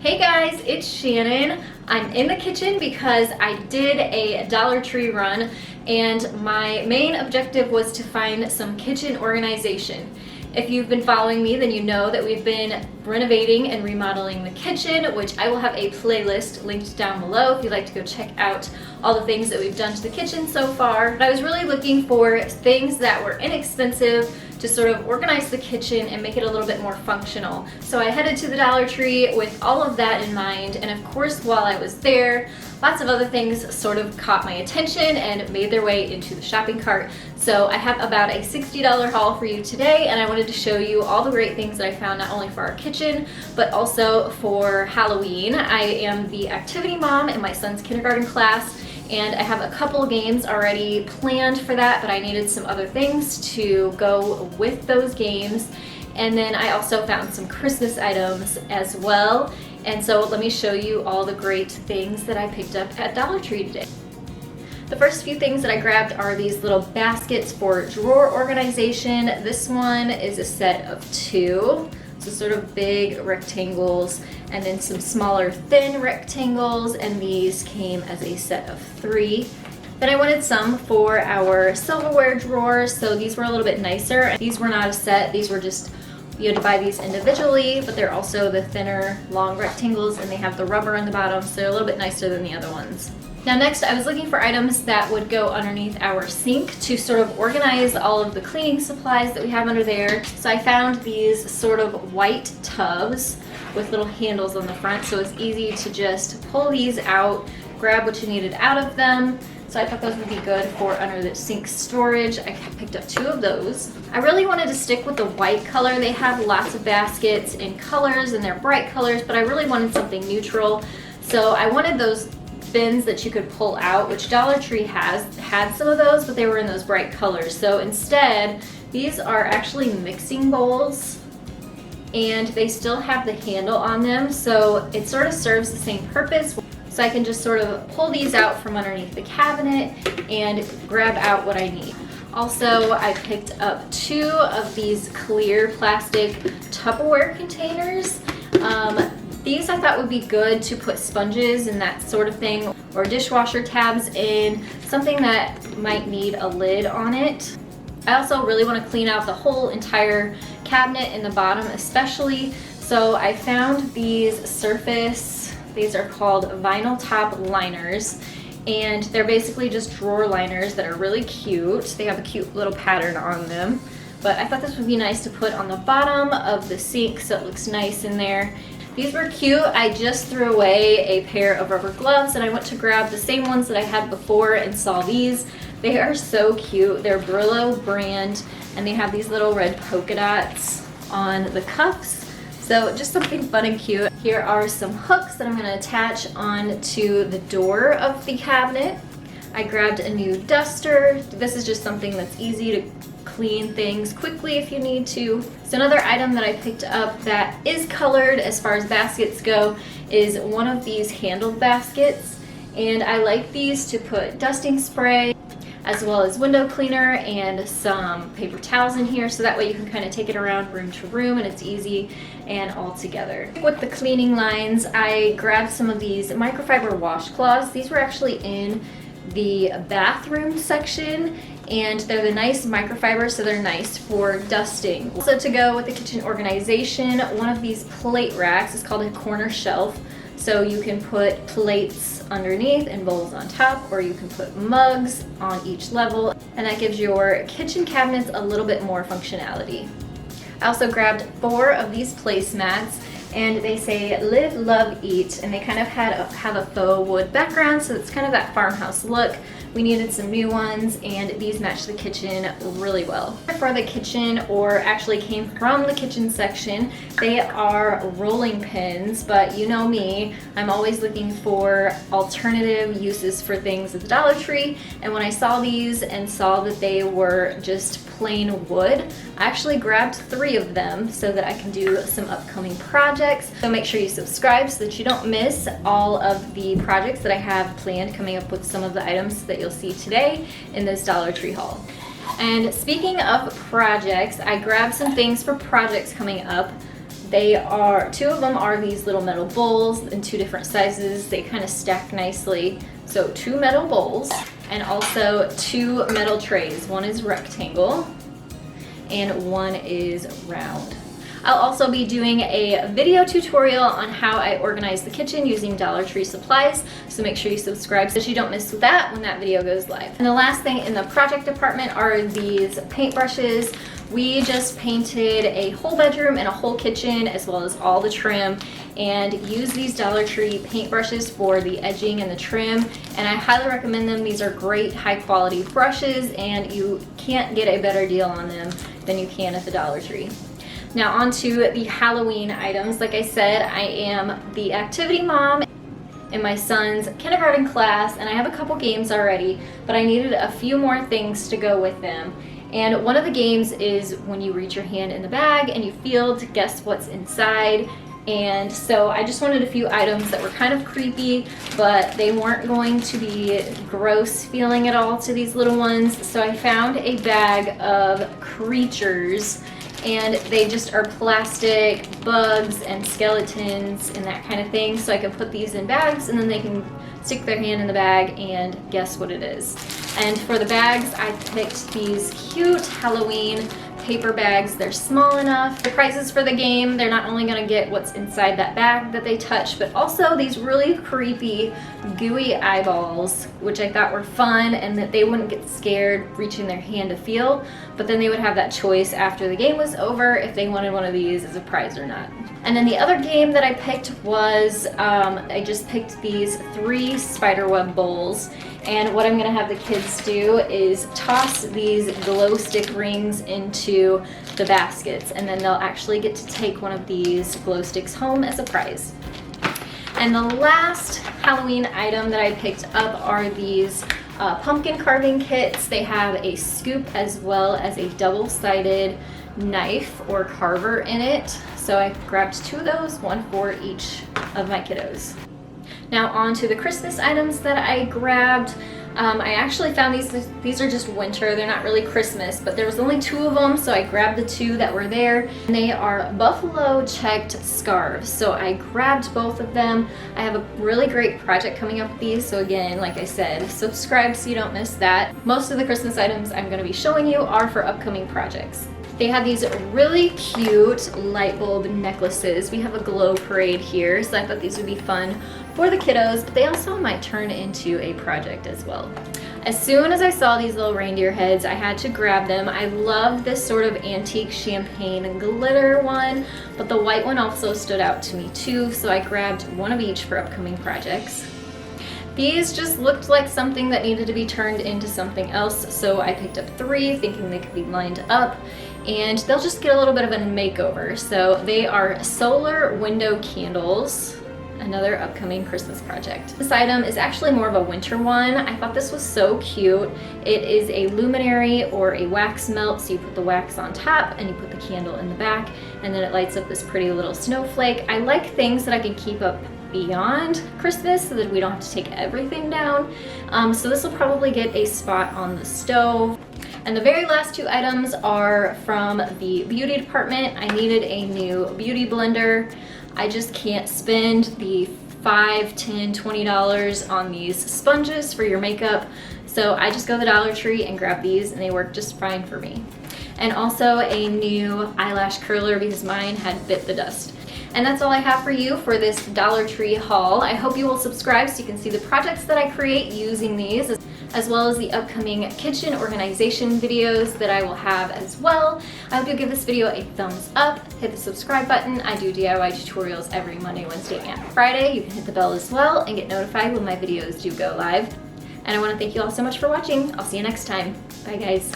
Hey guys, it's Shannon. I'm in the kitchen because I did a Dollar Tree run and my main objective was to find some kitchen organization. If you've been following me, then you know that we've been renovating and remodeling the kitchen, which I will have a playlist linked down below if you'd like to go check out all the things that we've done to the kitchen so far. But I was really looking for things that were inexpensive to sort of organize the kitchen and make it a little bit more functional. So I headed to the Dollar Tree with all of that in mind, and of course while I was there, lots of other things sort of caught my attention and made their way into the shopping cart. So I have about a $60 haul for you today, and I wanted to show you all the great things that I found not only for our kitchen, but also for Halloween. I am the activity mom in my son's kindergarten class, and I have a couple games already planned for that, but I needed some other things to go with those games. And then I also found some Christmas items as well. And so let me show you all the great things that I picked up at Dollar Tree today. The first few things that I grabbed are these little baskets for drawer organization. This one is a set of 2. So sort of big rectangles and then some smaller thin rectangles, and these came as a set of 3. Then I wanted some for our silverware drawers, so these were a little bit nicer. These were not a set, these were just, you had to buy these individually, but they're also the thinner long rectangles and they have the rubber on the bottom, so they're a little bit nicer than the other ones. Now next, I was looking for items that would go underneath our sink to sort of organize all of the cleaning supplies that we have under there. So I found these sort of white tubs with little handles on the front, so it's easy to just pull these out, grab what you needed out of them. So I thought those would be good for under the sink storage. I picked up 2 of those. I really wanted to stick with the white color. They have lots of baskets in colors and they're bright colors, but I really wanted something neutral. So I wanted those bins that you could pull out, which Dollar Tree had some of those, but they were in those bright colors. So instead, these are actually mixing bowls, and they still have the handle on them, so it sort of serves the same purpose. So I can just sort of pull these out from underneath the cabinet and grab out what I need. Also, I picked up 2 of these clear plastic Tupperware containers. These I thought would be good to put sponges and that sort of thing, or dishwasher tabs in, something that might need a lid on it. I also really want to clean out the whole entire cabinet in the bottom especially, so I found these Surface, these are called vinyl top liners, and they're basically just drawer liners that are really cute. They have a cute little pattern on them, but I thought this would be nice to put on the bottom of the sink so it looks nice in there. These were cute. I just threw away a pair of rubber gloves and I went to grab the same ones that I had before and saw these. They are so cute. They're Brillo brand and they have these little red polka dots on the cuffs. So just something fun and cute. Here are some hooks that I'm going to attach onto the door of the cabinet. I grabbed a new duster. This is just something that's easy to clean things quickly if you need to. So another item that I picked up that is colored as far as baskets go is one of these handled baskets, and I like these to put dusting spray as well as window cleaner and some paper towels in here, so that way you can kind of take it around room to room and it's easy and all together. With the cleaning lines, I grabbed some of these microfiber washcloths. These were actually in the bathroom section, and they're the nice microfiber, so they're nice for dusting. Also, to go with the kitchen organization, one of these plate racks is called a corner shelf, so you can put plates underneath and bowls on top, or you can put mugs on each level, and that gives your kitchen cabinets a little bit more functionality. I also grabbed 4 of these placemats, and they say live, love, eat, and they kind of have a faux wood background, so it's kind of that farmhouse look. We needed some new ones, and these match the kitchen really well. For the kitchen, or actually came from the kitchen section, they are rolling pins, but you know me, I'm always looking for alternative uses for things at the Dollar Tree, and when I saw these and saw that they were just plain wood, I actually grabbed 3 of them so that I can do some upcoming projects. So make sure you subscribe so that you don't miss all of the projects that I have planned coming up with some of the items that you'll see today in this Dollar Tree haul. And speaking of projects, I grabbed some things for projects coming up. Two of them are these little metal bowls in two different sizes. They kind of stack nicely. So 2 metal bowls and also 2 metal trays. One is rectangle and one is round. I'll also be doing a video tutorial on how I organize the kitchen using Dollar Tree supplies, so make sure you subscribe so you don't miss that when that video goes live. And the last thing in the project department are these paintbrushes. We just painted a whole bedroom and a whole kitchen as well as all the trim, and use these Dollar Tree paintbrushes for the edging and the trim, and I highly recommend them. These are great high quality brushes and you can't get a better deal on them than you can at the Dollar Tree. Now on to the Halloween items. Like I said, I am the activity mom in my son's kindergarten class and I have a couple games already, but I needed a few more things to go with them. And one of the games is when you reach your hand in the bag and you feel to guess what's inside. And so I just wanted a few items that were kind of creepy, but they weren't going to be gross feeling at all to these little ones. So I found a bag of creatures, and they just are plastic bugs and skeletons and that kind of thing. So I can put these in bags and then they can stick their hand in the bag and guess what it is. And for the bags, I picked these cute Halloween paper bags. They're small enough. The prizes for the game, they're not only gonna get what's inside that bag that they touch, but also these really creepy gooey eyeballs, which I thought were fun and that they wouldn't get scared reaching their hand to feel, but then they would have that choice after the game was over if they wanted one of these as a prize or not. And then the other game that I picked was, I just picked these 3 Spiderweb Bowls. And what I'm gonna have the kids do is toss these glow stick rings into the baskets, and then they'll actually get to take one of these glow sticks home as a prize. And the last Halloween item that I picked up are these pumpkin carving kits. They have a scoop as well as a double-sided knife or carver in it. So I grabbed 2 of those, one for each of my kiddos. Now on to the Christmas items that I grabbed. I actually found these are just winter, they're not really Christmas, but there was only 2 of them, so I grabbed the 2 that were there. And they are buffalo checked scarves, so I grabbed both of them. I have a really great project coming up with these, so again, like I said, subscribe so you don't miss that. Most of the Christmas items I'm gonna be showing you are for upcoming projects. They have these really cute light bulb necklaces. We have a glow parade here, so I thought these would be fun for the kiddos, but they also might turn into a project as well. As soon as I saw these little reindeer heads, I had to grab them. I love this sort of antique champagne glitter one, but the white one also stood out to me too, so I grabbed one of each for upcoming projects. These just looked like something that needed to be turned into something else, so I picked up 3 thinking they could be lined up, and they'll just get a little bit of a makeover. So they are solar window candles, another upcoming Christmas project. This item is actually more of a winter one. I thought this was so cute. It is a luminary or a wax melt, so you put the wax on top and you put the candle in the back, and then it lights up this pretty little snowflake. I like things that I can keep up beyond Christmas so that we don't have to take everything down. So this will probably get a spot on the stove. And the very last 2 items are from the beauty department. I needed a new beauty blender. I just can't spend the $5, $10, $20 on these sponges for your makeup. So I just go to the Dollar Tree and grab these, and they work just fine for me. And also a new eyelash curler because mine had bit the dust. And that's all I have for you for this Dollar Tree haul. I hope you will subscribe so you can see the projects that I create using these, as well as the upcoming kitchen organization videos that I will have as well. I hope you'll give this video a thumbs up, hit the subscribe button. I do DIY tutorials every Monday, Wednesday, and Friday. You can hit the bell as well and get notified when my videos do go live. And I want to thank you all so much for watching. I'll see you next time. Bye guys.